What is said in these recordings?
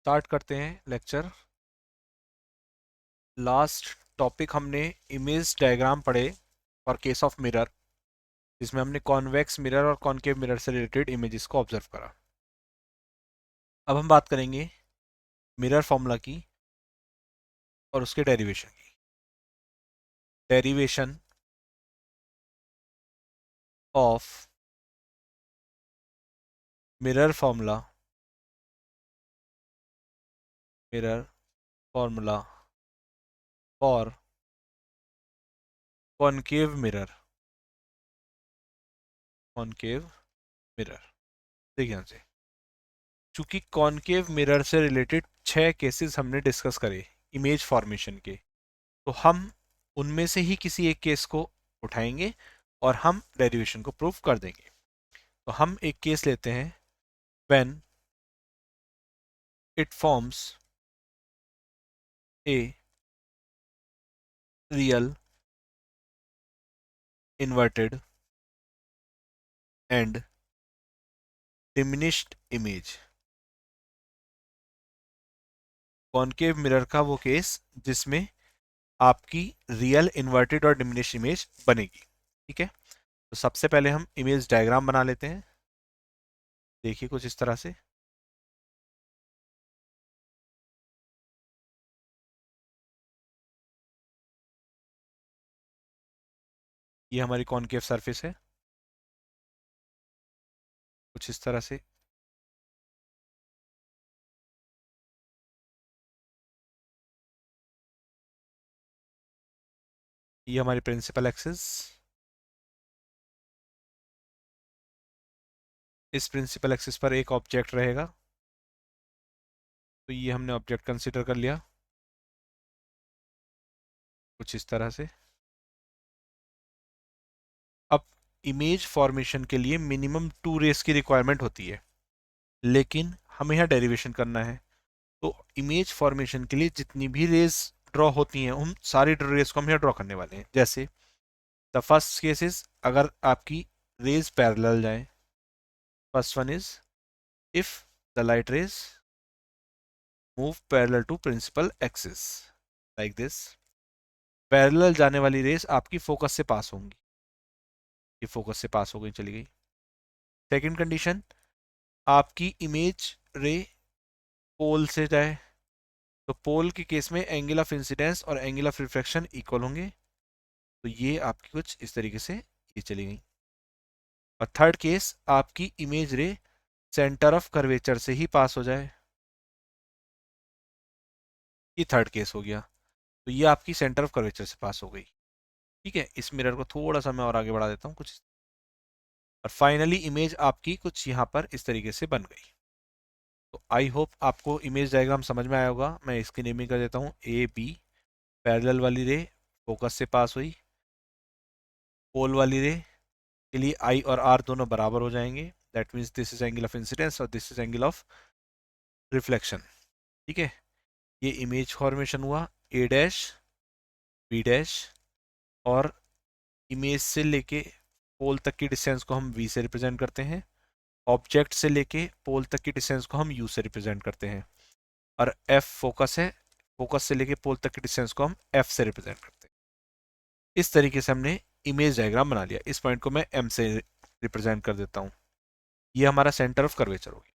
Start करते हैं lecture. Last topic हमने इमेज डायग्राम पढ़े फॉर केस ऑफ मिरर, जिसमें हमने कॉन्वेक्स मिरर और कॉनकेव मिरर से रिलेटेड इमेजेस को ऑब्जर्व करा। अब हम बात करेंगे मिरर फॉर्मूला की और उसके डेरिवेशन की। Derivation of mirror formula, mirror formula for concave mirror, concave mirror. देखिए यहाँ से, चूंकि कॉनकेव मिरर से रिलेटेड 6 केसेस हमने डिस्कस करे इमेज फॉर्मेशन के, तो हम उनमें से ही किसी एक केस को उठाएंगे और हम डेरिवेशन को प्रूव कर देंगे। तो हम एक केस लेते हैं, when it forms a real inverted and diminished image. Concave mirror का वो केस जिसमें आपकी रियल इन्वर्टेड और डिमिनिश्ड इमेज बनेगी। ठीक है, तो सबसे पहले हम इमेज डायग्राम बना लेते हैं। देखिए कुछ इस तरह से। ये हमारी कॉनकेव सरफेस है, कुछ इस तरह से। ये हमारी प्रिंसिपल एक्सिस। इस प्रिंसिपल एक्सिस पर एक ऑब्जेक्ट रहेगा, तो ये हमने ऑब्जेक्ट कंसीडर कर लिया कुछ इस तरह से। अब इमेज फॉर्मेशन के लिए मिनिमम 2 रेस की रिक्वायरमेंट होती है, लेकिन हमें यहाँ डेरिवेशन करना है। तो इमेज फॉर्मेशन के लिए जितनी भी रेस ड्रॉ होती हैं, उन सारी रेस को हम यहाँ ड्रॉ करने वाले हैं। जैसे द फर्स्ट केसेस, अगर आपकी रेज पैरेलल जाए, first one is if the light rays move parallel to principal axis like this. Parallel जाने वाली रेस आपकी फोकस से पास होंगी। ये फोकस से पास हो गई, चली गई। सेकंड कंडीशन, आपकी इमेज रे पोल से जाए, तो पोल के केस में एंगल ऑफ इंसिडेंस और एंगल ऑफ रिफ्रैक्शन इक्वल होंगे। तो ये आपकी कुछ इस तरीके से ये चली गई। और थर्ड केस, आपकी इमेज रे सेंटर ऑफ कर्वेचर से ही पास हो जाए। ये थर्ड केस हो गया, तो ये आपकी सेंटर ऑफ कर्वेचर से पास हो गई। ठीक है, इस मिरर को थोड़ा सा मैं और आगे बढ़ा देता हूँ कुछ। और फाइनली इमेज आपकी कुछ यहाँ पर इस तरीके से बन गई। तो आई होप आपको इमेज डायग्राम समझ में आया होगा। मैं इसकी नेमिंग कर देता हूँ ए बी। पैरेलल वाली रे फोकस से पास हुई, पोल वाली रे के लिए आई और आर दोनों बराबर हो जाएंगे। That means this is angle of incidence और this is angle of reflection. ठीक है, ये इमेज फॉर्मेशन हुआ ए डैश बी डैश, और इमेज से लेके पोल तक की डिस्टेंस को हम v से रिप्रेजेंट करते हैं। ऑब्जेक्ट से लेके पोल तक की डिस्टेंस को हम u से रिप्रेजेंट करते हैं। और f फोकस है, फोकस से लेके पोल तक की डिस्टेंस को हम f से रिप्रेजेंट करते हैं। इस तरीके से हमने इमेज डायग्राम बना लिया। इस पॉइंट को मैं m से रिप्रेजेंट कर देता हूँ। ये हमारा सेंटर ऑफ कर्वेचर हो गया।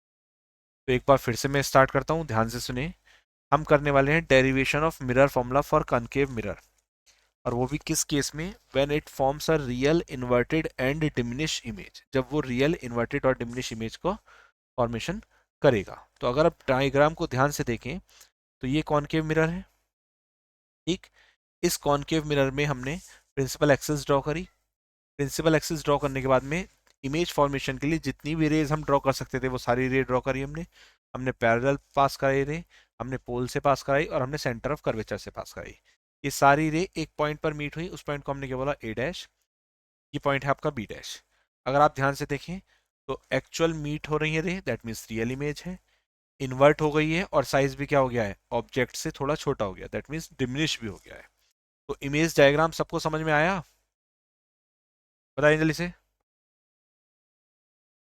तो एक बार फिर से मैं स्टार्ट करता हूँ, ध्यान से सुने। हम करने वाले हैं derivation of mirror formula for concave mirror, और वो भी किस केस में, when it forms a real inverted and diminish image. जब वो रियल इन्वर्टेड और डिमिनिश इमेज को फॉर्मेशन करेगा। तो अगर आप डायग्राम को ध्यान से देखें, तो ये कॉनकेव मिरर है। ठीक, इस कॉनकेव मिरर में हमने प्रिंसिपल एक्सिस ड्रॉ करी। प्रिंसिपल एक्सिस ड्रॉ करने के बाद में इमेज फॉर्मेशन के लिए जितनी भी रेज हम ड्रॉ कर सकते थे, वो सारी रे ड्रॉ करी हमने। हमने पैरेलल पास कराई रे, हमने पोल से पास कराई, और हमने सेंटर ऑफ कर्वेचर से पास कराई। ये सारी रे एक पॉइंट पर मीट हुई, उस पॉइंट को हमने क्या बोला, ए डैश। ये पॉइंट है आपका बी डैश। अगर आप ध्यान से देखें, तो एक्चुअल मीट हो रही है रे, दैट मीन्स रियल इमेज है। इन्वर्ट हो गई है और साइज भी क्या हो गया है, ऑब्जेक्ट से थोड़ा छोटा हो गया, दैट मीन्स डिमिनिश भी हो गया है। तो इमेज डायग्राम सबको समझ में आया? बताइए जल्दी से,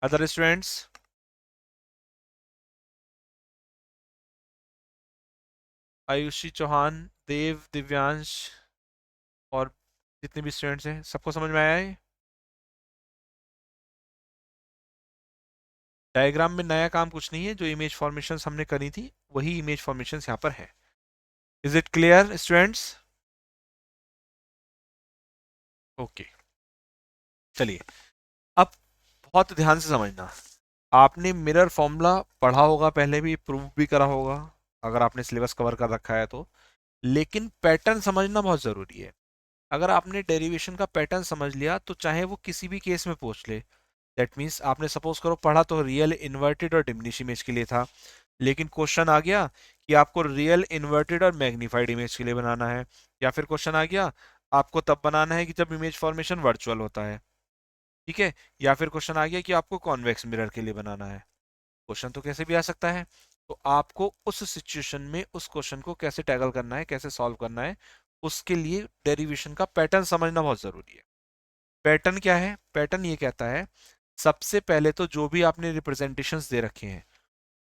अदर स्टूडेंट्स। आयुषी चौहान, देव, दिव्यांश और जितने भी स्टूडेंट्स हैं, सबको समझ में आया है? डायग्राम में नया काम कुछ नहीं है, जो इमेज फॉर्मेशंस हमने करी थी वही इमेज फॉर्मेशंस यहाँ पर है। Is it clear students? Okay, चलिए अब बहुत ध्यान से समझना। आपने मिरर फॉर्मूला पढ़ा होगा, पहले भी प्रूव भी करा होगा अगर आपने सिलेबस कवर कर रखा है तो, लेकिन पैटर्न समझना बहुत जरूरी है। अगर आपने डेरिवेशन का पैटर्न समझ लिया तो चाहे वो किसी भी केस में पूछ ले, दैट मीन्स आपने सपोज करो पढ़ा तो रियल इन्वर्टेड और डिमिनिश इमेज के लिए था, लेकिन क्वेश्चन आ गया कि आपको रियल इन्वर्टेड और मैग्नीफाइड इमेज के लिए बनाना है, या फिर क्वेश्चन आ गया आपको तब बनाना है कि जब इमेज फॉर्मेशन वर्चुअल होता है, ठीक है, या फिर क्वेश्चन आ गया कि आपको कॉन्वेक्स मिरर के लिए बनाना है। क्वेश्चन तो कैसे भी आ सकता है, तो आपको उस सिचुएशन में उस क्वेश्चन को कैसे टैकल करना है, कैसे सॉल्व करना है, उसके लिए डेरिवेशन का पैटर्न समझना बहुत जरूरी है। पैटर्न क्या है? पैटर्न ये कहता है सबसे पहले तो जो भी आपने रिप्रेजेंटेशंस दे रखे हैं,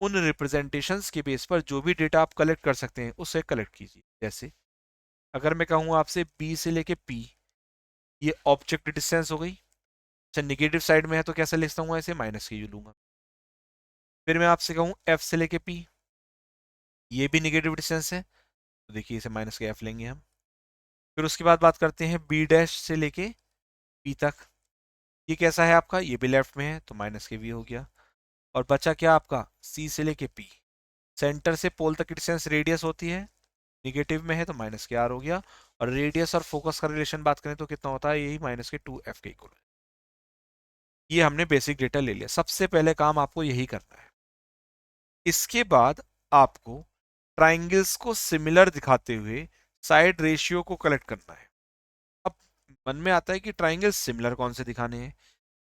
उन रिप्रेजेंटेशंस के बेस पर जो भी डेटा आप कलेक्ट कर सकते हैं उसे कलेक्ट कीजिए। जैसे अगर मैं कहूँ आपसे बी से लेके पी, ये ऑब्जेक्ट डिस्टेंस हो गई। अच्छा, निगेटिव साइड में है तो कैसे लिखता हूँ, ऐसे माइनस के यू लूंगा। फिर मैं आपसे कहूँ एफ से लेके पी, ये भी निगेटिव डिस्टेंस है तो देखिए इसे माइनस के एफ लेंगे हम। फिर उसके बाद बात करते हैं बी डैश से लेके पी तक, ये कैसा है आपका, ये भी लेफ्ट में है तो माइनस के वी हो गया। और बचा क्या आपका, सी से लेके पी, सेंटर से पोल तक की डिस्टेंस रेडियस होती है, निगेटिव में है तो माइनस के आर हो गया। और रेडियस और फोकस का रिलेशन बात करें तो कितना होता है, यही माइनस के टू एफ के इक्वल है। ये हमने बेसिक डेटा ले लिया, सबसे पहले काम आपको यही करना है। इसके बाद आपको ट्राइंगल्स को सिमिलर दिखाते हुए साइड रेशियो को कलेक्ट करना है। अब मन में आता है कि ट्राइंगल सिमिलर कौन से दिखाने हैं।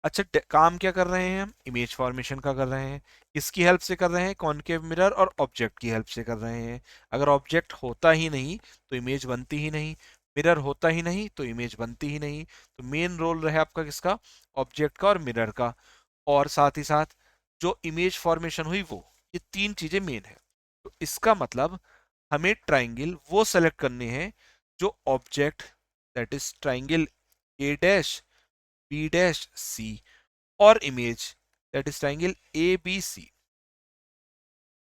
अच्छा, काम क्या कर रहे हैं हम, इमेज फॉर्मेशन का कर रहे हैं। किसकी हेल्प से कर रहे हैं, कॉनकेव मिरर और ऑब्जेक्ट की हेल्प से कर रहे हैं। अगर ऑब्जेक्ट होता ही नहीं तो इमेज बनती ही नहीं, मिरर होता ही नहीं तो इमेज बनती ही नहीं। तो मेन रोल रहे आपका किसका, ऑब्जेक्ट का और मिरर का। और साथ ही साथ जो इमेज फॉर्मेशन हुई वो, ये तीन चीजें मेन है। तो इसका मतलब हमें ट्राइंगल वो सेलेक्ट करने हैं जो object, that is triangle A dash B dash C, और image that is triangle A B C.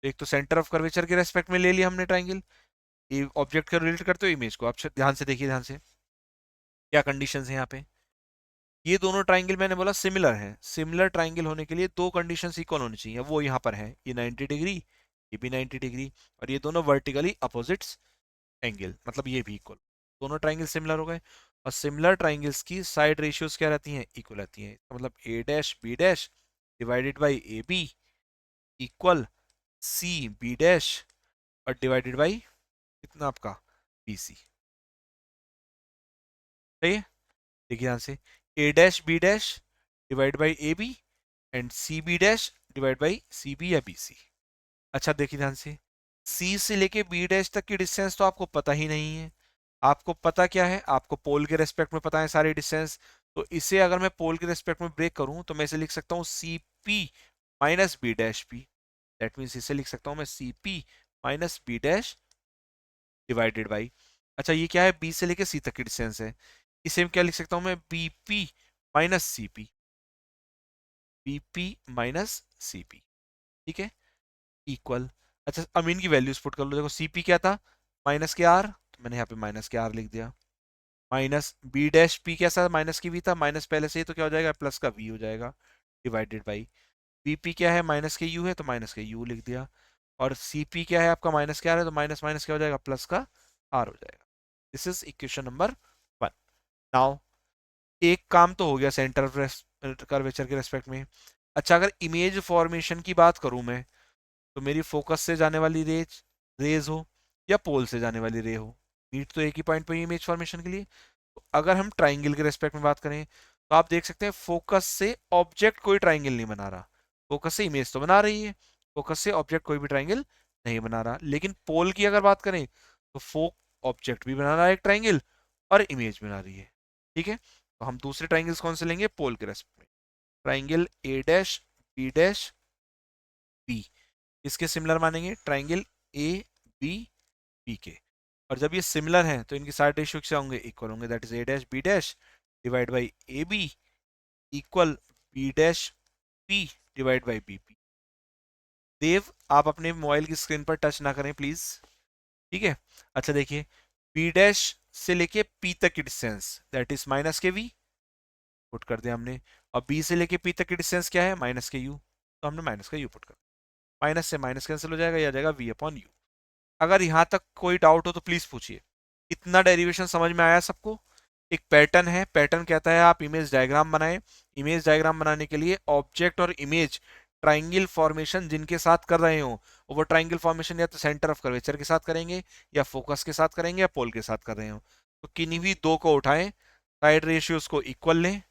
एक तो सेंटर ऑफ कर्वेचर के रेस्पेक्ट में ले लिया हमने ट्राइंगल, ये ऑब्जेक्ट का रिलेट करते हो इमेज को। आप ध्यान से देखिए, ध्यान से क्या कंडीशंस है यहाँ पे। ये दोनों ट्राइंगल मैंने बोला सिमिलर है, सिमिलर ट्राइंगल होने के लिए दो कंडीशंस इक्वल होनी चाहिए, वो यहाँ पर है, ये 90 डिग्री, ये भी 90 डिग्री, और ये दोनों वर्टिकली अपोजिट्स एंगल, मतलब ये भी इक्वल। दोनों ट्राइंगल सिमिलर हो गए। और सिमिलर ट्राइंगल्स की साइड रेशियोज क्या रहती हैं, इक्वल रहती हैं। मतलब A dash B dash divided by A B equal C B dash और डिवाइडेड बाई कितना आपका बी सी। सही है, देखिए ध्यान से, A dash B dash divide by A B and C B dash divide by C B या B C. अच्छा देखिए ध्यान से, सी से लेके बी डैश तक की डिस्टेंस तो आपको पता ही नहीं है। आपको पता क्या है, आपको पोल के रेस्पेक्ट में पता है सारी डिस्टेंस। तो इसे अगर मैं पोल के रेस्पेक्ट में ब्रेक करूं तो मैं इसे लिख सकता हूं C P minus B dash P. That means इसे लिख सकता हूं मैं C P minus B dash divided by, अच्छा ये क्या है, बी से लेके सी तक की डिस्टेंस है, इसे क्या लिख सकता हूं मैं, B P minus C P, B P minus C P, ठीक है, इक्वल। अच्छा अब इनकी वैल्यूज पुट कर लो, देखो सी पी क्या था, माइनस के आर, तो मैंने यहाँ पे माइनस के आर लिख दिया, माइनस बी डैश पी कैसा माइनस की वी था, माइनस पहले से ही तो क्या हो जाएगा, प्लस का वी हो जाएगा, डिवाइडेड बाई बीपी क्या है, माइनस के यू है तो माइनस के यू लिख दिया। और सीपी क्या है आपका, माइनस के आर है तो माइनस माइनस क्या हो जाएगा, प्लस का आर हो जाएगा। This is equation number 1। Now एक काम तो हो गया सेंटर कर्वेचर के रेस्पेक्ट में। अच्छा अगर इमेज फॉर्मेशन की बात करूं मैं, तो मेरी फोकस से जाने वाली रेज हो या पोल से जाने वाली रे हो, नीट तो एक ही पॉइंट पे इमेज फॉर्मेशन के लिए। तो अगर हम ट्राइंगल के रेस्पेक्ट में बात करें तो आप देख सकते हैं फोकस से ऑब्जेक्ट कोई ट्राइंगल नहीं बना रहा, फोकस से इमेज तो बना रही है, फोकस से ऑब्जेक्ट कोई भी ट्राइंगल नहीं बना रहा। लेकिन पोल की अगर बात करें तो फोक ऑब्जेक्ट भी बना रहा है एक ट्राइंगल और इमेज बना रही है, ठीक है। तो हम दूसरे ट्राइंगल्स कौन से लेंगे, पोल के रेस्पेक्ट में, triangle A dash B dash B, इसके सिमिलर मानेंगे ट्राइंगल ए बी बी के। और जब ये सिमिलर हैं तो इनकी साइड रेशियो क्या होंगे, इक्वल होंगे, that is A dash B dash divide by A B equal B dash P divide by B P. Dev, आप अपने मोबाइल की स्क्रीन पर टच ना करें प्लीज, ठीक है। अच्छा देखिए, बी डैश से लेके पी तक की डिस्टेंस दैट इज माइनस के वी, पुट कर दिया हमने। और बी से लेके पी तक की डिस्टेंस क्या है, माइनस के यू, तो हमने माइनस का यू पुट कर दिया। माइनस से माइनस कैंसिल हो जाएगा, या जाएगा वी अपॉन यू। अगर यहां तक कोई डाउट हो तो प्लीज पूछिए। इतना डेरिवेशन समझ में आया सबको? एक पैटर्न है, पैटर्न कहता है आप इमेज डायग्राम बनाएं। इमेज डायग्राम बनाने के लिए ऑब्जेक्ट और इमेज ट्राइंगल फॉर्मेशन जिनके साथ कर रहे हो, वो ट्राइंगल फॉर्मेशन या तो सेंटर ऑफ कर्वेचर के साथ करेंगे, या फोकस के साथ करेंगे, या पोल के साथ कर रहे हो, तो किन्हीं भी दो को उठाएं, साइड रेशियोज को इक्वल लें।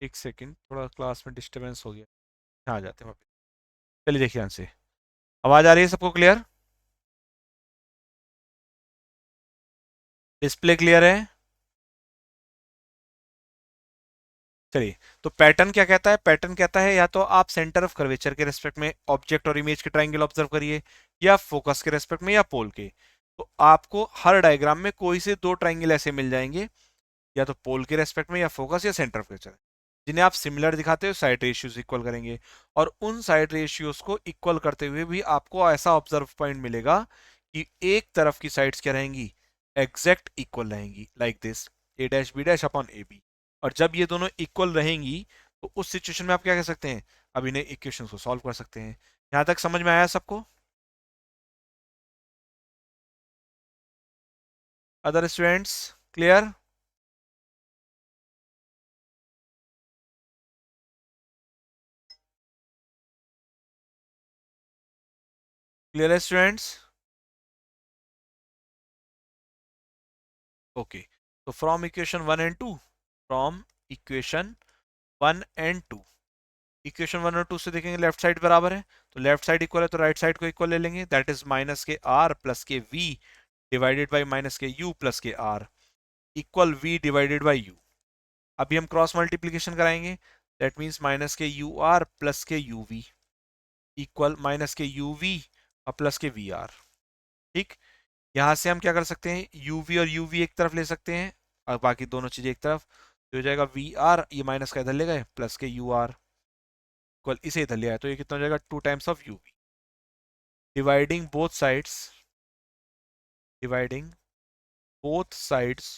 एक सेकेंड, थोड़ा क्लास में डिस्टरबेंस हो गया, यहाँ आ जाते हैं वापस। चलिए देखिए यहाँ से, आवाज आ रही है सबको क्लियर? डिस्प्ले क्लियर है? चलिए, तो पैटर्न क्या कहता है, पैटर्न कहता है या तो आप सेंटर ऑफ कर्वेचर के रेस्पेक्ट में ऑब्जेक्ट और इमेज के ट्राइंगल ऑब्जर्व करिए, या फोकस के रेस्पेक्ट में, या पोल के। तो आपको हर डायग्राम में कोई से दो ट्राइंगल ऐसे मिल जाएंगे, या तो पोल के रेस्पेक्ट में, या फोकस, या सेंटर ऑफ कर्वेचर, जिन्हें आप सिमिलर दिखाते हो साइड रेशियोज इक्वल करेंगे। और उन साइड रेशियोज को इक्वल करते हुए भी आपको ऐसा ऑब्जर्व पॉइंट मिलेगा कि एक तरफ की साइड्स क्या रहेंगी, एग्जैक्ट इक्वल रहेंगी, like this A dash B dash upon A B. और जब ये दोनों इक्वल रहेंगी तो उस सिचुएशन में आप क्या कह सकते हैं, अब इन्हें इक्वेशंस को सॉल्व कर सकते हैं। यहां तक समझ में आया सबको? Other students, clear? क्लियर है स्टूडेंट्स? ओके, तो from equation one and two, from equation one and two, equation one और टू से देखेंगे लेफ्ट साइड बराबर है, तो लेफ्ट साइड इक्वल है तो राइट साइड को इक्वल ले लेंगे, दैट इज माइनस के आर प्लस के वी डिवाइडेड बाई माइनस के यू प्लस के R equal V divided by U. अभी हम क्रॉस मल्टीप्लीकेशन कराएंगे, दैट मीन्स माइनस के यू आर प्लस के यू वी इक्वल माइनस के यू वी और प्लस के वी आर। ठीक, यहां से हम क्या कर सकते हैं, यू वी और यू वी एक तरफ ले सकते हैं, और बाकी दोनों चीजें एक तरफ, तो हो जाएगा वी आर, ये माइनस का इधर ले गए, प्लस के यू आर इक्वल इसे इधर ले आए, तो ये कितना हो जाएगा, two times of U V, dividing both sides, dividing both sides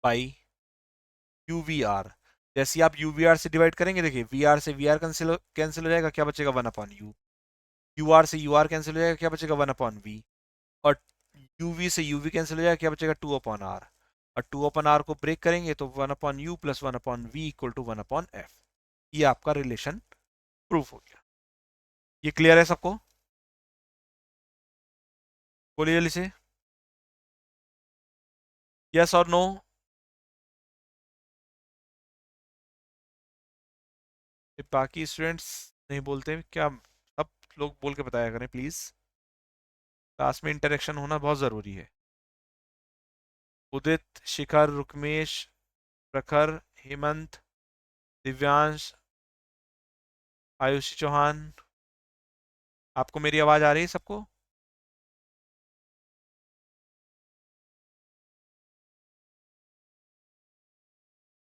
by UVR। जैसे आप UVR से डिवाइड करेंगे, देखिए VR से VR कैंसिल कैंसिल हो जाएगा, क्या बचेगा, वन अपॉन यू। UR से UR कैंसिल हो जाएगा, क्या बचेगा, वन अपॉन वी। और UV से UV कैंसिल हो जाएगा, क्या बचेगा, टू अपॉन आर। और टू अपॉन आर को ब्रेक करेंगे तो one upon U plus one upon V equal to one upon F. ये आपका रिलेशन प्रूफ हो गया। ये क्लियर है सबको? बोलिए जल्दी से, यस और नो। बाकी स्टूडेंट्स नहीं बोलते क्या? सब लोग बोल के बताया करें प्लीज, क्लास में इंटरेक्शन होना बहुत जरूरी है। उदित, शिखर, रुकमेश, प्रखर, हेमंत, दिव्यांश, आयुषी चौहान, आपको मेरी आवाज आ रही है सबको?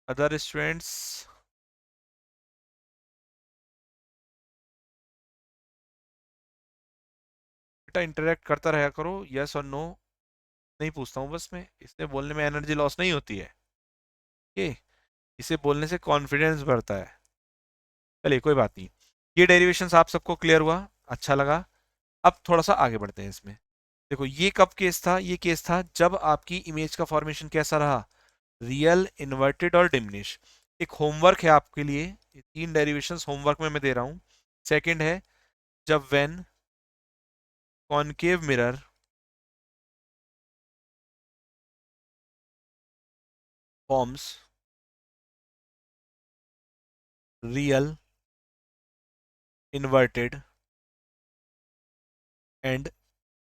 Other students? बेटा इंटरेक्ट करता रहा करो, यस और नो, नहीं पूछता हूँ बस मैं, इससे बोलने में एनर्जी लॉस नहीं होती है। ओके, इसे बोलने से कॉन्फिडेंस बढ़ता है। चलिए कोई बात नहीं। ये डेरिवेशंस आप सबको क्लियर हुआ, अच्छा लगा। अब थोड़ा सा आगे बढ़ते हैं इसमें। देखो ये कब केस था, ये केस था जब आपकी इमेज का फॉर्मेशन कैसा रहा, रियल, इन्वर्टेड और डिमिनिश। एक होमवर्क है आपके लिए, ये तीन डेरिवेशंस होमवर्क में मैं दे रहा हूं। सेकंड है, जब when concave mirror forms real, inverted and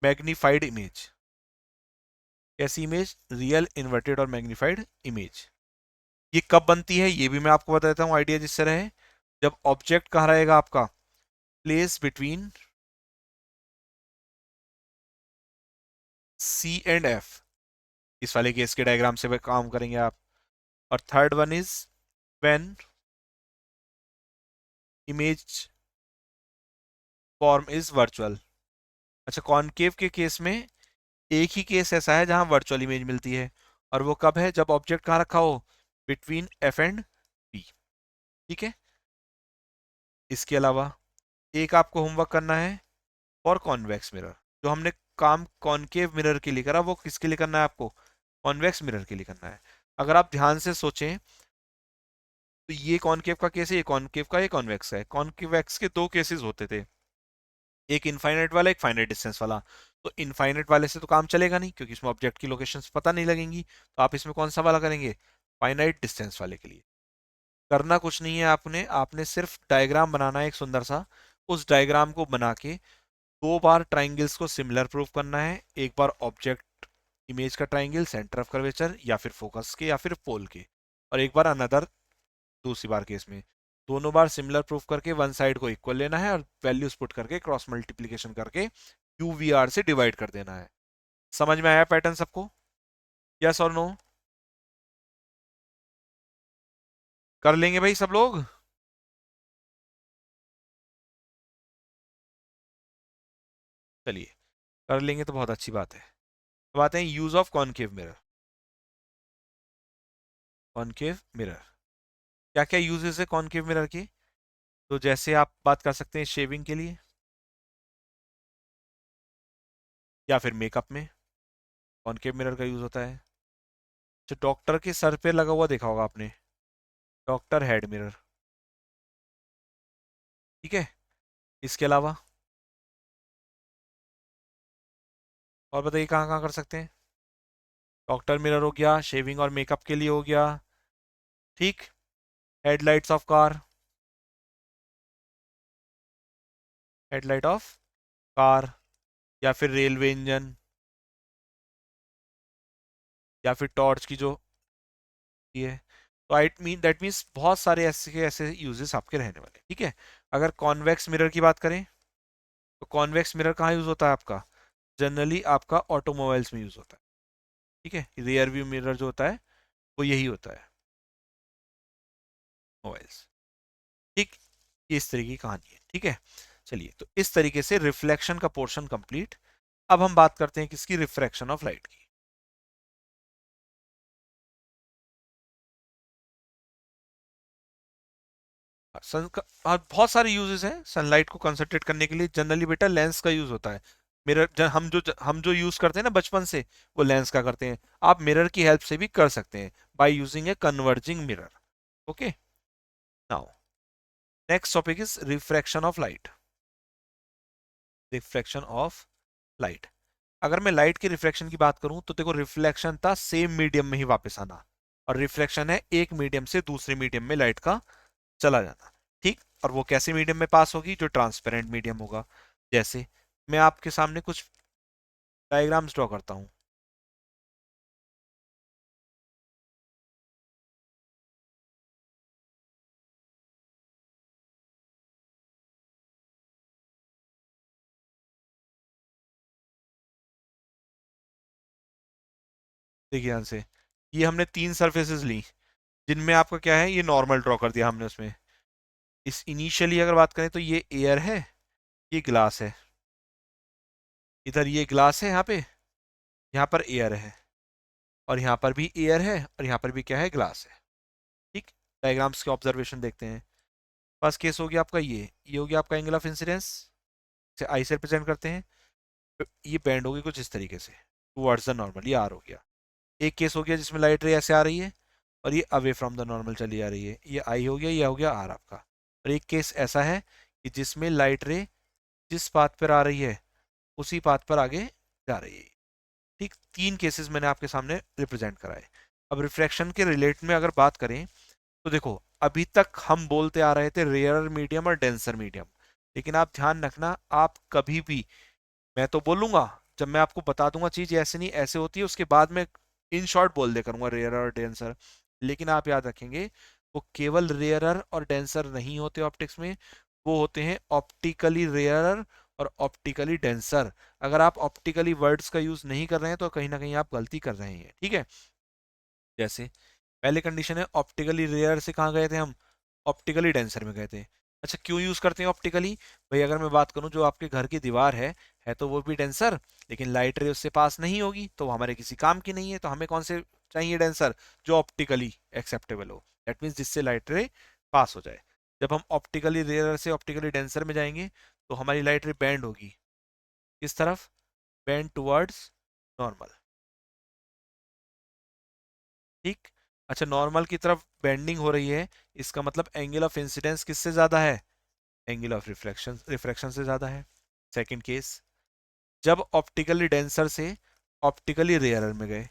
magnified image. कैसी इमेज, रियल, इन्वर्टेड और मैग्नीफाइड इमेज। ये कब बनती है ये भी मैं आपको बता देता हूँ, आइडिया जिससे रहे। जब ऑब्जेक्ट कहाँ रहेगा आपका, place between C and F, इस वाले केस के डायग्राम से काम करेंगे आप। और third one is when image form is virtual. अच्छा, कॉनकेव के केस में एक ही केस ऐसा है जहां वर्चुअल इमेज मिलती है, और वो कब है, जब ऑब्जेक्ट कहाँ रखा हो, बिटवीन एफ एंड पी। ठीक है। इसके अलावा एक आपको होमवर्क करना है फॉर कॉन्वेक्स मिरर। जो हमने काम कॉनकेव मिरर के लिए करा, वो किसके लिए करना है आपको, कॉन्वेक्स मिरर के लिए करना है। अगर आप ध्यान से सोचें तो ये कॉनकेव का केस है, ये कॉनकेव का, ये कॉन्वेक्स है। कॉन्वेक्स के दो केसेस होते थे, एक इनफाइनाइट वाला, एक फाइनाइट डिस्टेंस वाला। तो इनफाइनाइट वाले से तो काम चलेगा नहीं क्योंकि इसमें ऑब्जेक्ट की लोकेशंस पता नहीं लगेंगी, तो आप इसमें कौन सा वाला करेंगे, फाइनाइट डिस्टेंस वाले के लिए। करना कुछ नहीं है, आपने आपने सिर्फ डायग्राम बनाना है एक सुंदर सा। उस डायग्राम को बना के दो बार ट्राइंगल्स को सिमिलर प्रूव करना है। एक बार ऑब्जेक्ट इमेज का ट्राइंगल सेंटर ऑफ कर्वेचर या फिर फोकस के या फिर पोल के, और एक बार अनदर दूसरी बार केस में। दोनों बार सिमिलर प्रूफ करके वन साइड को इक्वल लेना है और वैल्यूज पुट करके क्रॉस मल्टीप्लीकेशन करके यूवीआर से डिवाइड कर देना है। समझ में आया पैटर्न सबको, यस और नो? कर लेंगे भाई सब लोग? चलिए, कर लेंगे तो बहुत अच्छी बात है। अब आते हैं use of concave mirror. Concave mirror, क्या क्या यूजेस है कॉनकेव मिरर के? तो जैसे आप बात कर सकते हैं शेविंग के लिए, या फिर मेकअप में कॉनकेव मिरर का यूज होता है। जो डॉक्टर के सर पे लगा हुआ देखा होगा आपने, डॉक्टर हेड मिरर। ठीक है। इसके अलावा और बताइए कहाँ कहाँ कर सकते हैं। डॉक्टर मिरर हो गया, शेविंग और मेकअप के लिए हो गया। ठीक। Headlights of car, headlight of car, या फिर रेलवे इंजन, या फिर टॉर्च की जो ये है। तो आई मीन दैट मीन्स बहुत सारे ऐसे के ऐसे यूजेस आपके रहने वाले। ठीक है। अगर कॉन्वेक्स मिरर की बात करें, तो कॉन्वेक्स मिरर कहाँ यूज होता है आपका, जनरली आपका ऑटोमोबाइल्स में यूज होता है। ठीक है, रियर व्यू मिरर जो होता है वो यही होता है, मोबाइल्स। ठीक। ये इस तरीके की कहानी है। ठीक है। चलिए, तो इस तरीके से रिफ्लेक्शन का पोर्शन कंप्लीट। अब हम बात करते हैं किसकी, रिफ्रैक्शन ऑफ लाइट की। बहुत सारे यूजेस हैं सनलाइट को कंसंट्रेट करने के लिए। जनरली बेटा लेंस का यूज होता है। मिरर हम जो यूज करते हैं ना बचपन से, वो लेंस का करते हैं। आप मिरर की हेल्प से भी कर सकते हैं, by using a converging mirror. Okay. Now next topic is refraction of light. Refraction of light. अगर मैं लाइट के रिफ्रैक्शन की बात करूं तो देखो, रिफ्लेक्शन था सेम मीडियम में ही वापस आना, और रिफ्लेक्शन है एक मीडियम से दूसरे मीडियम में लाइट का चला जाना। ठीक। और वो कैसे मीडियम में पास होगी, जो ट्रांसपेरेंट मीडियम होगा। जैसे मैं आपके सामने कुछ डायग्राम्स ड्रॉ करता हूं। देखिए ध्यान से, ये हमने तीन सरफेसेस ली जिनमें आपका क्या है, ये नॉर्मल ड्रॉ कर दिया हमने उसमें। इस इनिशियली अगर बात करें तो ये एयर है, ये ग्लास है। इधर ये ग्लास है, यहाँ पे, यहाँ पर एयर है। और यहाँ पर भी एयर है और यहाँ पर भी क्या है, ग्लास है। ठीक, डायग्राम्स के ऑब्जर्वेशन देखते हैं। फर्स्ट केस हो गया आपका ये हो गया आपका एंगल ऑफ इंसिडेंस, इसे आई से रिप्रेजेंट करते हैं। तो ये बैंड होगी कुछ इस तरीके से टुवर्ड्स द नॉर्मल, ये आर हो गया। एक केस हो गया जिसमें लाइट रे ऐसे आ रही है और ये अवे फ्रॉम द नॉर्मल चली आ रही है, ये आई हो गया, ये हो गया आर आपका। और एक केस ऐसा है कि जिसमें लाइट रे जिस पाथ पर आ रही है उसी पाथ पर आगे जा रही है। ठीक, तीन केसेस मैंने आपके सामने रिप्रेजेंट कराए। अब रिफ्रैक्शन के रिलेट में अगर बात करें तो देखो, अभी तक हम बोलते आ रहे थे रेयर मीडियम और डेंसर मीडियम, लेकिन आप ध्यान रखना, आप कभी भी, मैं तो बोलूंगा जब मैं आपको बता दूंगा चीज ऐसे नहीं ऐसे होती है, उसके बाद में इन शॉर्ट बोल दे करूंगा रेयर और डेंसर, लेकिन आप याद रखेंगे वो केवल रेयरर और डेंसर नहीं होते ऑप्टिक्स में, वो होते हैं ऑप्टिकली रेयरर और ऑप्टिकली डेंसर। अगर आप ऑप्टिकली वर्ड्स का यूज नहीं कर रहे हैं तो कहीं ना कहीं आप गलती कर रहे हैं। ठीक है, जैसे पहले कंडीशन है ऑप्टिकली रेयर से कहाँ गए थे हम, ऑप्टिकली डेंसर में गए थे। अच्छा, क्यों यूज करते हैं ऑप्टिकली? भाई अगर मैं बात करूं जो आपके घर की दीवार है तो वो भी डेंसर, लेकिन लाइट रे उससे पास नहीं होगी तो वो हमारे किसी काम की नहीं है, तो हमें कौन से चाहिए डेंसर, जो ऑप्टिकली एक्सेप्टेबल हो, दैट मीन्स जिससे लाइट रे पास हो जाए। जब हम ऑप्टिकली रेयर से ऑप्टिकली डेंसर में जाएंगे तो हमारी लाइट रे बैंड होगी, किस तरफ, बैंड टुवर्ड्स नॉर्मल। ठीक, अच्छा नॉर्मल की तरफ बेंडिंग हो रही है, इसका मतलब एंगल ऑफ इंसिडेंस किससे ज्यादा है, एंगल ऑफ रिफ्रैक्शन रिफ्रैक्शन से ज्यादा है। सेकंड केस, जब ऑप्टिकली डेंसर से ऑप्टिकली रेयरर में गए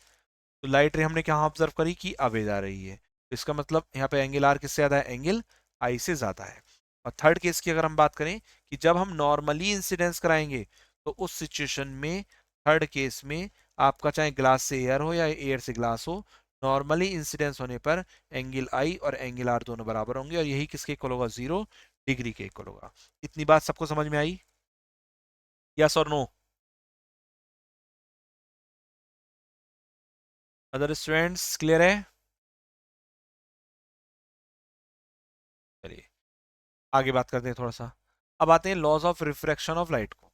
तो लाइट रे हमने क्या ऑब्जर्व करी कि आवे जा रही है, तो इसका मतलब यहाँ पे एंगल आर किससे ज्यादा है, एंगल आई से ज्यादा है। और थर्ड केस की अगर हम बात करें कि जब हम नॉर्मली इंसिडेंस कराएंगे तो उस सिचुएशन में, थर्ड केस में, आपका चाहे ग्लास से एयर हो या एयर से ग्लास हो, नॉर्मली इंसिडेंस होने पर एंगल आई और एंगल आर दोनों बराबर होंगे और यही किसके इक्वल होगा, 0 डिग्री के इक्वल होगा। इतनी बात सबको समझ में आई, यस और नो? अदर स्टूडेंट्स क्लियर है? चलिए आगे बात करते हैं थोड़ा सा। अब आते हैं laws of refraction of light को।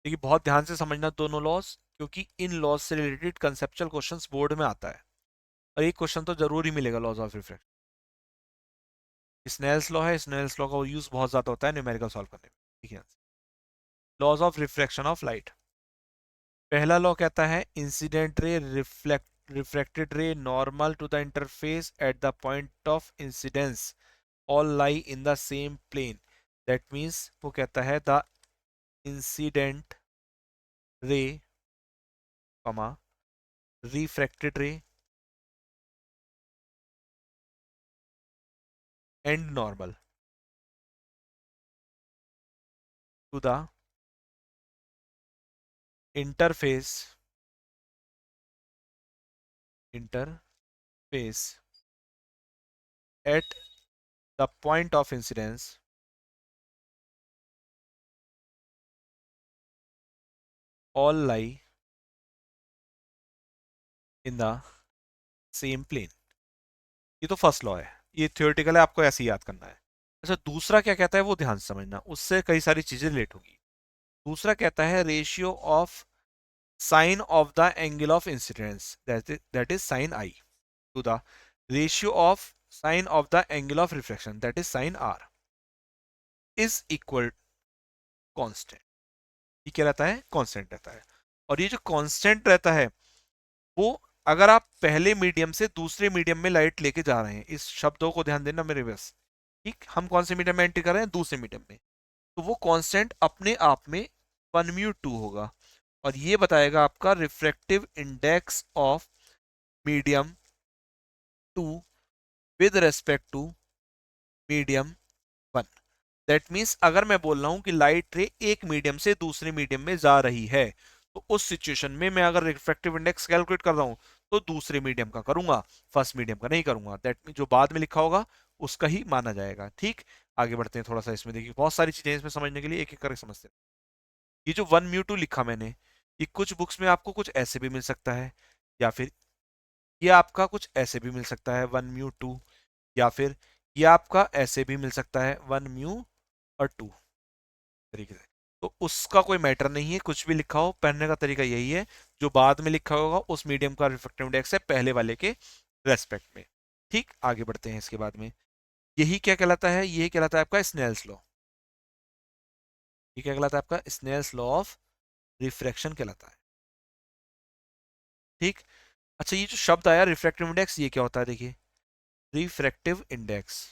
देखिए बहुत ध्यान से समझना दोनों लॉज, क्योंकि इन लॉज से रिलेटेड कंसेप्चुअल क्वेश्चंस बोर्ड में आता है और एक क्वेश्चन तो जरूर ही मिलेगा laws of refraction. Snell's law है, स्नेल्स लॉ का यूज बहुत ज्यादा होता है न्यूमेरिकल सॉल्व करने में। ठीक है, laws of refraction of light. पहला लॉ कहता है incident ray reflected ray normal to the interface at the point of incidence all lie in the same plane. That means वो कहता है the incident ray comma refracted ray and normal to the interface interface at the point of incidence all lie in the same plane। ये तो first law है, ये theoretical है, आपको ऐसे ही याद करना है। अच्छा दूसरा क्या कहता है वो ध्यान से समझना, उससे कई सारी चीजें रिलेट होगी। दूसरा कहता है ratio of sine of the angle of incidence, that is sine I, to the ratio of sine of the angle of reflection, that is sine R, is equal constant. ये क्या रहता है, कांस्टेंट रहता है। और ये जो कांस्टेंट रहता है वो, अगर आप पहले मीडियम से दूसरे मीडियम में लाइट लेके जा रहे हैं, इस शब्दों को ध्यान देना मेरे बस। ठीक, हम कौन से मीडियम में एंट्री कर रहे हैं, दूसरे मीडियम में, तो वो कांस्टेंट अपने आप में 1μ2 होगा और ये बताएगा आपका refractive index of medium 2 with respect to medium 1। That means अगर मैं बोल रहा हूं कि लाइट रे एक मीडियम से दूसरे मीडियम में जा रही है, तो उस सिचुएशन में मैं अगर रिफ्रैक्टिव इंडेक्स कैलकुलेट कर रहा हूं तो दूसरे मीडियम का करूंगा, फर्स्ट मीडियम का नहीं करूंगा। दैट मीन जो बाद में लिखा होगा उसका ही माना जाएगा। ठीक, आगे बढ़ते हैं थोड़ा सा, इसमें देखिए बहुत सारी चीजें इसमें समझने के लिए, एक एक करके समझते हैं। ये जो 1μ2 लिखा मैंने, ये कुछ बुक्स में आपको कुछ ऐसे भी मिल सकता है, या फिर ये आपका कुछ ऐसे भी मिल सकता है 1μ2, या फिर ये आपका ऐसे भी मिल सकता है 1μ और 2 तरीके से। तो उसका कोई मैटर नहीं है, कुछ भी लिखा हो, पढ़ने का तरीका यही है, जो बाद में लिखा होगा उस मीडियम का रिफ्रैक्टिव इंडेक्स है पहले वाले के रेस्पेक्ट में। ठीक, आगे बढ़ते हैं इसके बाद में। यही क्या कहलाता है, यही कहलाता है आपका स्नेल्स लॉ। ये क्या कहलाता है आपका स्नेल्स लॉ ऑफ रिफ्रैक्शन कहलाता है। ठीक। अच्छा, ये जो शब्द आया रिफ्रैक्टिव इंडेक्स, ये क्या होता है देखिए। रिफ्रैक्टिव इंडेक्स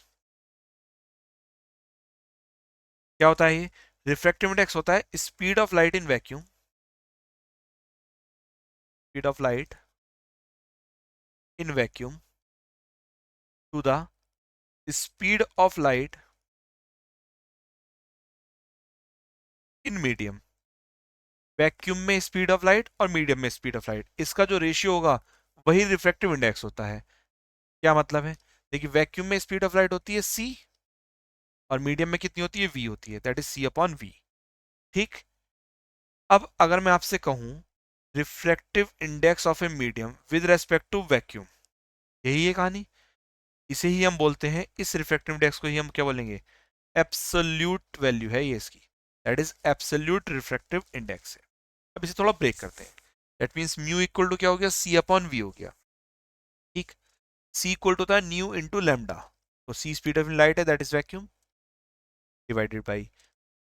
क्या होता है ये। रिफ्रैक्टिव इंडेक्स होता है speed of light in vacuum, speed of light in vacuum to the speed of light in medium. Vacuum में स्पीड ऑफ लाइट और मीडियम में स्पीड ऑफ लाइट, इसका जो रेशियो होगा वही रिफ्रैक्टिव इंडेक्स होता है। क्या मतलब है, देखिए वैक्यूम में स्पीड ऑफ लाइट होती है c, और मीडियम में कितनी होती है, v होती है, that is c upon v। ठीक। अब अगर मैं आपसे कहूं refractive index of a medium with respect to vacuum, यही है कहानी। इसे ही हम बोलते हैं, इस रिफ्रैक्टिव इंडेक्स को ही हम क्या बोलेंगे, एब्सोल्यूट वैल्यू है ये इसकी, that is absolute refractive index है। अब इसे थोड़ा ब्रेक करते हैं। That means mu equal to क्या हो गया, c अपॉन v हो गया। ठीक। c इक्वल टू होता है न्यू इंटू लेमडा, तो c स्पीड ऑफ लाइट है, that is vacuum, divided by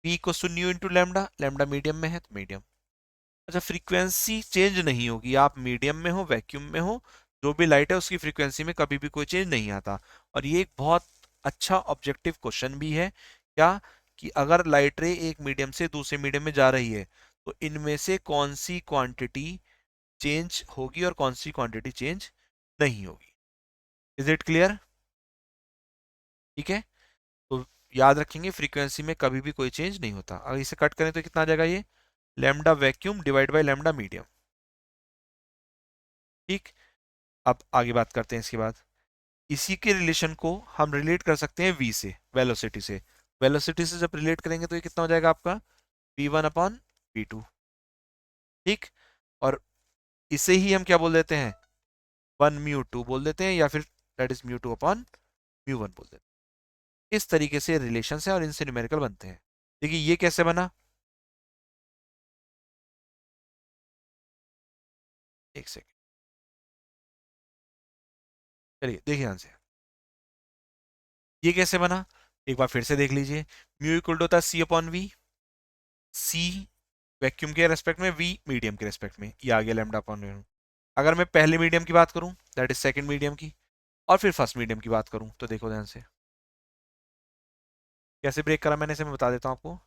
v equal to nu into lambda, lambda medium में है तो मीडियम। अच्छा, फ्रीक्वेंसी चेंज नहीं होगी, आप मीडियम में हो वैक्यूम में हो, जो भी लाइट है उसकी फ्रीक्वेंसी में कभी भी कोई चेंज नहीं आता। और ये एक बहुत अच्छा ऑब्जेक्टिव क्वेश्चन भी है, क्या, कि अगर लाइट रे एक मीडियम से दूसरे मीडियम में जा रही है तो इनमें से कौन सी क्वांटिटी चेंज होगी और कौन सी क्वांटिटी चेंज नहीं होगी। Is it clear. ठीक है, तो याद रखेंगे फ्रीक्वेंसी में कभी भी कोई चेंज नहीं होता। अगर इसे कट करें तो कितना आ जाएगा ये, lambda vacuum divide by lambda medium. ठीक। अब आगे बात करते हैं इसके बाद। इसी के रिलेशन को हम रिलेट कर सकते हैं v से, वेलोसिटी से। वेलोसिटी से जब रिलेट करेंगे तो ये कितना हो जाएगा आपका, v1 अपॉन v2। ठीक। और इसे ही हम क्या बोल देते हैं, 1 म्यू 2 बोल देते हैं, या फिर that is mu 2 upon mu 1 बोल देते हैं। इस तरीके से रिलेशन है और इनसे न्यूमेरिकल बनते हैं। देखिए ये कैसे बना, एक सेकेंड, चलिए देखिए ध्यान से। ये कैसे बना, एक बार फिर से देख लीजिए। म्यू इक्वल टू होता है सी अपॉन वी, सी वैक्यूम के रेस्पेक्ट में, वी मीडियम के रेस्पेक्ट में, ये आ गया लैम्डा अपॉन म्यू। अगर मैं पहले मीडियम की बात करूं दैट इज सेकंड मीडियम की, और फिर फर्स्ट मीडियम की बात करूं, तो देखो ध्यान से कैसे ब्रेक करा मैंने, इसे मैं बता देता हूं आपको।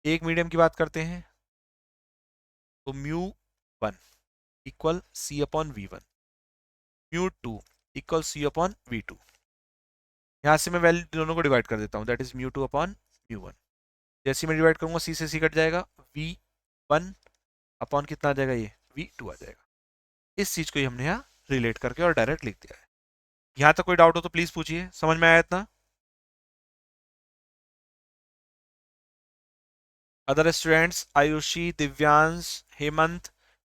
एक मीडियम की बात करते हैं तो mu 1 equal c upon v1, mu 2 equal c upon v2। यहां से मैं वैल्यू दोनों को डिवाइड कर देता हूं, that is mu 2 upon mu 1। जैसे मैं डिवाइड करूंगा सी से सी कट जाएगा, v1 अपॉन कितना आ जाएगा, ये v2 आ जाएगा। इस चीज को ही हमने यहाँ रिलेट करके और डायरेक्ट लिख दिया है। यहां तक कोई डाउट हो तो प्लीज पूछिए, समझ में आया इतना। अदर स्टूडेंट्स, आयुषी, दिव्यांश, हेमंत,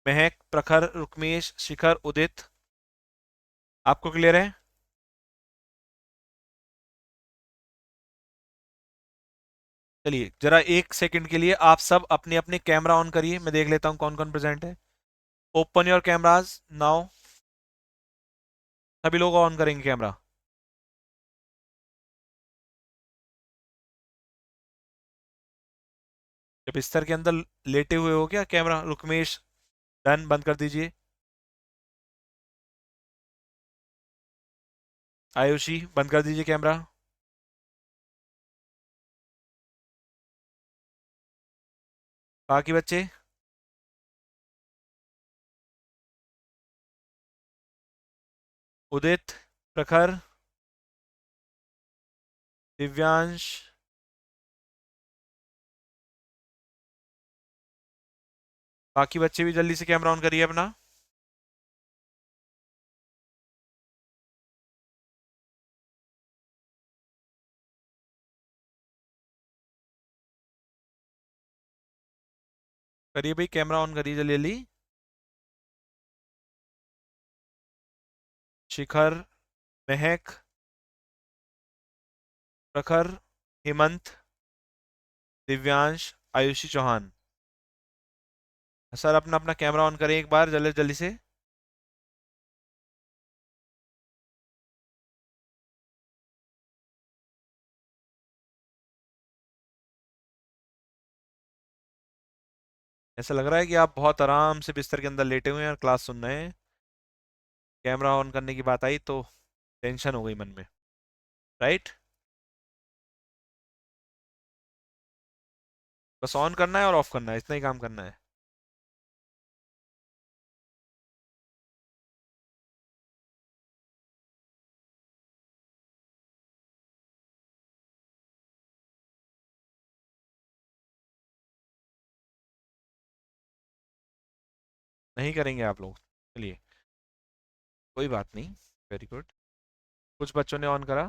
महक, प्रखर, रुक्मेश, शिखर, उदित, आपको क्लियर है। चलिए जरा एक सेकंड के लिए आप सब अपने अपने कैमरा ऑन करिए, मैं देख लेता हूं कौन कौन प्रेजेंट है। Open your cameras now. सभी लोग ऑन करेंगे कैमरा। जब बिस्तर के अंदर लेटे हुए हो क्या, कैमरा रुकमेश डन, बंद कर दीजिए। आयुषी बंद कर दीजिए कैमरा। बाकी बच्चे, उदित, प्रखर, दिव्यांश, बाकी बच्चे भी जल्दी से कैमरा ऑन करिए अपना। करिए भाई, कैमरा ऑन करिए जल्दी जल्दी। शिखर, महक, प्रखर, हेमंत, दिव्यांश, आयुषी चौहान। सर अपना अपना कैमरा ऑन करें एक बार जल्दी जल्दी से। ऐसा लग रहा है कि आप बहुत आराम से बिस्तर के अंदर लेटे हुए हैं और क्लास सुन रहे हैं। कैमरा ऑन करने की बात आई तो टेंशन हो गई मन में। राइट। बस ऑन करना है और ऑफ करना है, इतना ही काम करना है। नहीं करेंगे आप लोग, चलिए कोई बात नहीं। Very good. कुछ बच्चों ने ऑन करा,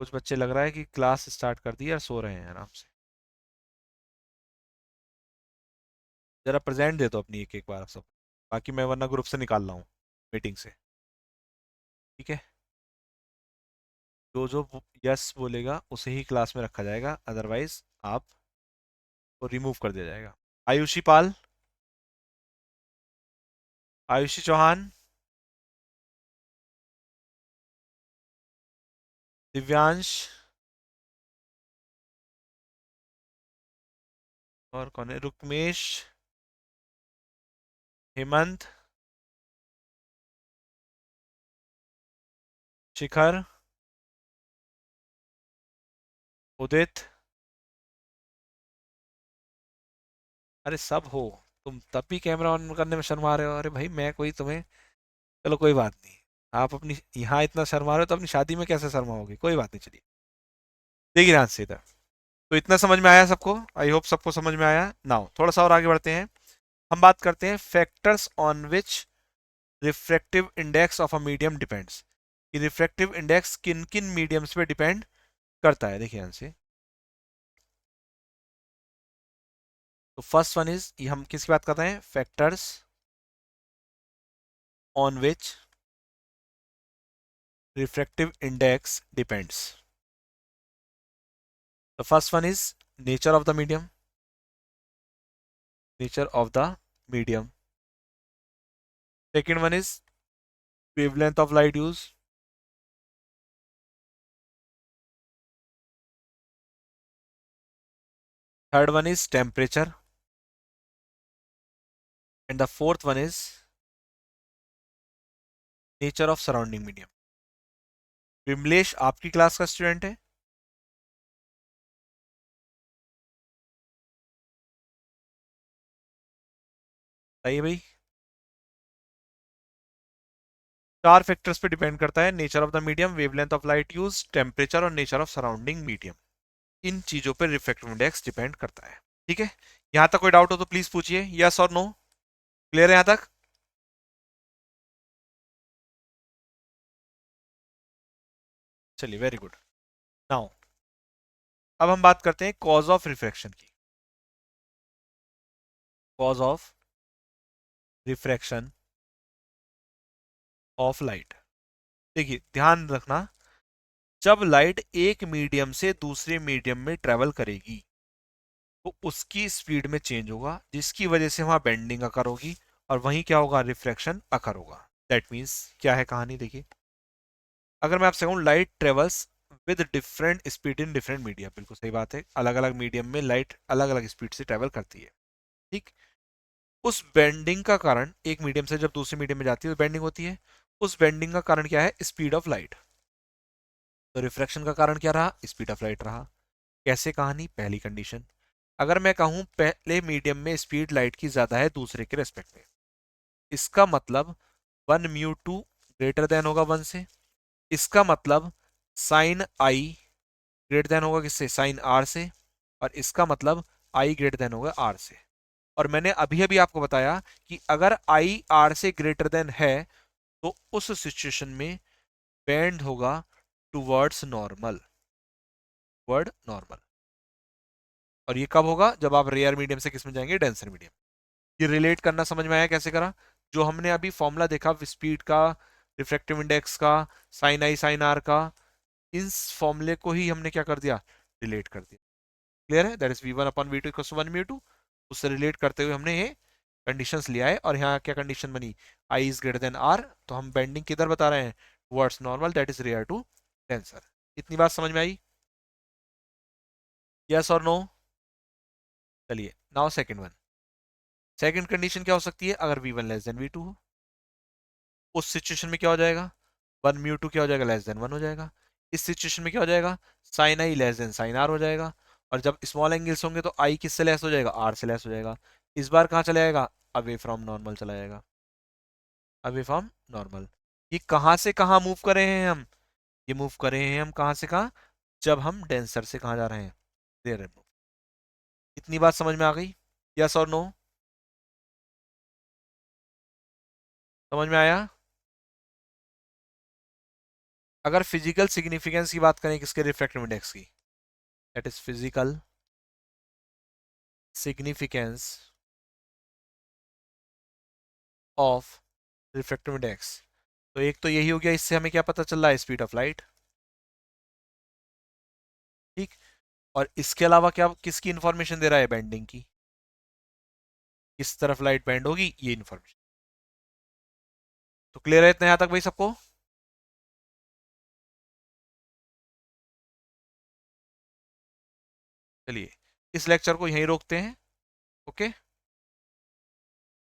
कुछ बच्चे लग रहा है कि क्लास स्टार्ट कर दी और सो रहे हैं आराम से। जरा प्रेजेंट दे दो अपनी एक एक बार सब, बाकी मैं वरना ग्रुप से निकाल रहा हूँ, मीटिंग से। ठीक है। जो जो यस बोलेगा उसे ही क्लास में रखा जाएगा, अदरवाइज आप को रिमूव कर दिया जाएगा। आयुषी पाल, आयुषी चौहान, दिव्यांश, और कौन है, रुकमेश, हेमंत, शिखर, उदित। अरे सब हो, तुम तब भी कैमरा ऑन करने में शर्मा रहे हो। अरे भाई मैं कोई तुम्हें, चलो कोई बात नहीं। आप अपनी यहाँ इतना शर्मा रहे हो तो अपनी शादी में कैसे शर्माओगे, कोई बात नहीं, चलिए। देखिए ध्यान से इधर। तो इतना समझ में आया सबको, आई होप सबको समझ में आया। नाउ थोड़ा सा और आगे बढ़ते हैं। हम बात करते हैं factors on which refractive index of a medium depends, कि रिफ्रैक्टिव इंडेक्स किन किन मीडियम्स पे डिपेंड करता है। देखिए ध्यान से। तो फर्स्ट वन इज, ये हम किसकी बात कर रहे हैं, factors on which refractive index depends. The first one is nature of the medium. Nature of the medium. Second one is wavelength of light use. Third one is temperature. And the fourth one is nature of surrounding medium. Vimlesh आपकी class का student है। बताइए भाई। चार factors पे depend करता है, nature of the medium, wavelength of light use, temperature और नेचर ऑफ सराउंडिंग मीडियम। इन चीजों पर रिफ्रैक्टिव इंडेक्स डिपेंड करता है। ठीक है। यहां तक कोई डाउट हो तो प्लीज पूछिए, यस और नो। क्लियर है यहां तक? चलिए वेरी गुड। नाउ अब हम बात करते हैं कॉज ऑफ रिफ्रैक्शन की। Cause of refraction of light. देखिए ध्यान रखना, जब लाइट एक मीडियम से दूसरे मीडियम में ट्रेवल करेगी तो उसकी स्पीड में चेंज होगा, जिसकी वजह से वहां बेंडिंग अकर होगी, और वहीं क्या होगा, रिफ्रैक्शन अकर होगा। दैट मीन्स क्या है कहानी, देखिए। अगर मैं आपसे कहूँ light travels with different speed in different medium, बिल्कुल सही बात है, अलग अलग मीडियम में लाइट अलग अलग स्पीड से ट्रेवल करती है। ठीक। उस बेंडिंग का कारण, एक मीडियम से जब दूसरे मीडियम में जाती है तो बेंडिंग होती है। उस बेंडिंग का कारण क्या है, स्पीड ऑफ लाइट। तो रिफ्रैक्शन का कारण क्या रहा, स्पीड ऑफ लाइट रहा। कैसे कहानी, पहली कंडीशन, अगर मैं कहूं पहले मीडियम में स्पीड लाइट की ज्यादा है दूसरे के रेस्पेक्ट में, इसका मतलब 1 म्यू 2 ग्रेटर देन होगा 1 से। इसका मतलब साइन आई ग्रेटर देन होगा किससे, साइन आर से। और इसका मतलब आई ग्रेटर देन होगा आर से। और मैंने अभी अभी आपको बताया कि अगर आई आर से ग्रेटर देन है तो उस सिचुएशन में बेंड होगा टुवर्ड्स नॉर्मल, वर्ड नॉर्मल। और ये कब होगा, जब आप रेयर मीडियम से किस में जाएंगे, डेंसर मीडियम। ये रिलेट करना समझ में आया कैसे करा, जो हमने अभी फॉर्मूला देखा स्पीड का, रिफ्रैक्टिव इंडेक्स का, साइन आई साइन आर का, इस फॉर्मूले को ही हमने क्या कर दिया, रिलेट कर दिया। क्लियर है, that is v one upon v two equal to 1 mu 2। उससे रिलेट करते हुए हमने ये कंडीशंस लिया है। और यहाँ क्या कंडीशन बनी, i is greater than r, तो हम बेंडिंग किधर बता रहे हैं, towards normal, that is rarer to denser. इतनी बात समझ में आई? यस और नो? चलिए now second one. Second condition क्या हो सकती है, अगर v one less than v two हो, उस सिचुएशन में क्या हो जाएगा, वन म्यू टू क्या हो जाएगा, लेस देन वन हो जाएगा। इस सिचुएशन में क्या हो जाएगा, sine i less than sine r हो जाएगा। और जब स्मॉल एंगल्स होंगे तो आई किससे लेस हो जाएगा, आर से लेस हो जाएगा। इस बार कहाँ चला जाएगा, अवे फ्रॉम नॉर्मल चला जाएगा, अवे फ्रॉम नॉर्मल। ये कहाँ से कहाँ मूव कर रहे हैं हम, ये मूव कर रहे हैं हम कहाँ से कहाँ, जब हम डेंसर से कहाँ जा रहे हैं, देयर मूव। इतनी बात समझ में आ गई? यस और नो? समझ में आया? अगर फिजिकल सिग्निफिकेंस की बात करें किसके, रिफ्रैक्टिव इंडेक्स की, that is physical significance of refractive index, तो एक तो यही हो गया, इससे हमें क्या पता चल रहा है, स्पीड ऑफ लाइट। ठीक। और इसके अलावा क्या, किसकी इंफॉर्मेशन दे रहा है, बेंडिंग की, किस तरफ लाइट बेंड होगी, ये इंफॉर्मेशन। तो क्लियर है इतना यहां तक भाई सबको? चलिए इस लेक्चर को यहीं रोकते हैं। ओके।